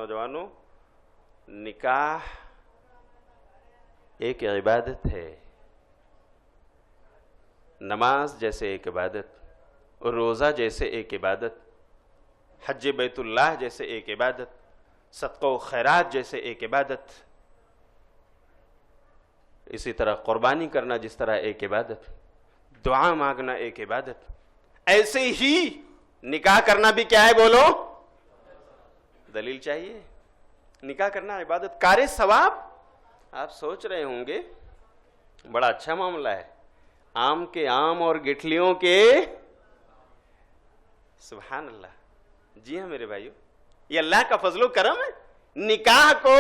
نوجوانوں، نکاح ایک عبادت ہے، نماز جیسے ایک عبادت، روزہ جیسے ایک عبادت، حج بیت اللہ جیسے ایک عبادت، صدقہ و خیرات جیسے ایک عبادت، اسی طرح قربانی کرنا جس طرح ایک عبادت، دعا مانگنا ایک عبادت، ایسے ہی نکاح کرنا بھی کیا ہے؟ بولو، دلیل چاہیے۔ نکاح کرنا عبادت، کار ثواب۔ آپ سوچ رہے ہوں گے بڑا اچھا معاملہ ہے، آم کے آم اور گٹھلیوں کے، سبحان اللہ۔ جی ہاں میرے بھائیو، یہ اللہ کا فضل و کرم ہے۔ نکاح کو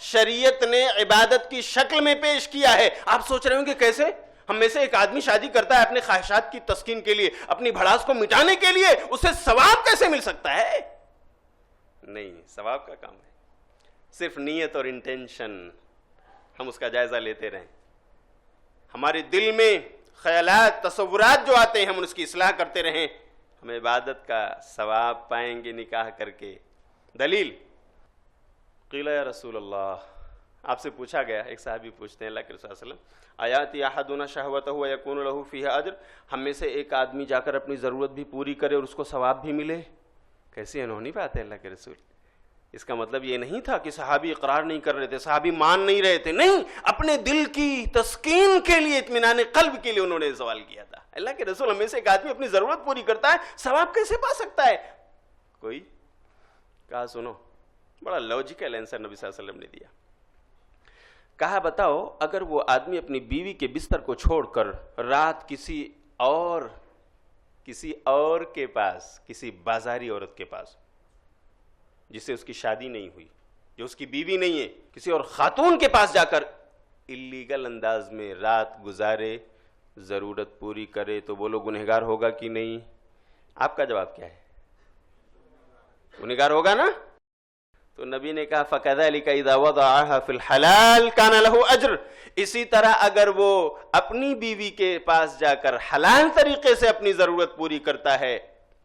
شریعت نے عبادت کی شکل میں پیش کیا ہے۔ آپ سوچ رہے ہوں گے کیسے؟ ہم میں سے ایک آدمی شادی کرتا ہے اپنے خواہشات کی تسکین کے لیے، اپنی بھڑاس کو مٹانے کے لیے، اسے ثواب کیسے مل سکتا ہے؟ نہیں، ثواب کا کام ہے، صرف نیت اور انٹینشن ہم اس کا جائزہ لیتے رہیں، ہمارے دل میں خیالات تصورات جو آتے ہیں ہم اس کی اصلاح کرتے رہیں، ہم عبادت کا ثواب پائیں گے نکاح کر کے۔ دلیل، قیل یا رسول اللہ، آپ سے پوچھا گیا، ایک صحابی پوچھتے ہیں اللہ کے رسول صلی اللہ علیہ وسلم، آیاتی احدنا شہوتہ ویکون لہ فیہا اجر، ہم میں سے ایک آدمی جا کر اپنی ضرورت بھی پوری کرے اور اس کو ثواب بھی ملے؟ کیسی انہونی بات ہے اللہ کے رسول۔ اس کا مطلب یہ نہیں تھا کہ صحابی اقرار نہیں کر رہے تھے، صحابی مان نہیں رہے تھے، نہیں، اپنے دل کی تسکین کے لیے، اطمینان قلب کے لیے انہوں نے سوال کیا تھا۔ اللہ کے رسول، ہم میں سے ایک آدمی اپنی ضرورت پوری کرتا ہے، ثواب کیسے پا سکتا ہے؟ کوئی کہا سنو، بڑا لاجیکل آنسر نبی صلی اللہ علیہ وسلم نے دیا۔ کہا بتاؤ، اگر وہ آدمی اپنی بیوی کے بستر کو چھوڑ کر رات کسی اور کے پاس، کسی بازاری عورت کے پاس جس سے اس کی شادی نہیں ہوئی، جو اس کی بیوی نہیں ہے، کسی اور خاتون کے پاس جا کر اللیگل انداز میں رات گزارے، ضرورت پوری کرے، تو بولو گنہگار ہوگا کہ نہیں؟ آپ کا جواب کیا ہے؟ گنہگار ہوگا نا؟ تو نبی نے کہا فَكَذَلِكَ إِذَا وَضَعَهَا فِي الْحَلَالِ كَانَ لَهُ أَجْرٌ، اسی طرح اگر وہ اپنی بیوی کے پاس جا کر حلال طریقے سے اپنی ضرورت پوری کرتا ہے،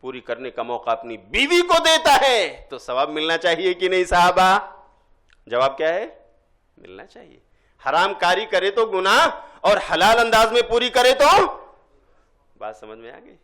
پوری کرنے کا موقع اپنی بیوی کو دیتا ہے، تو ثواب ملنا چاہیے کہ نہیں صحابہ؟ جواب کیا ہے؟ ملنا چاہیے۔ حرام کاری کرے تو گناہ، اور حلال انداز میں پوری کرے تو، بات سمجھ میں آ گئی؟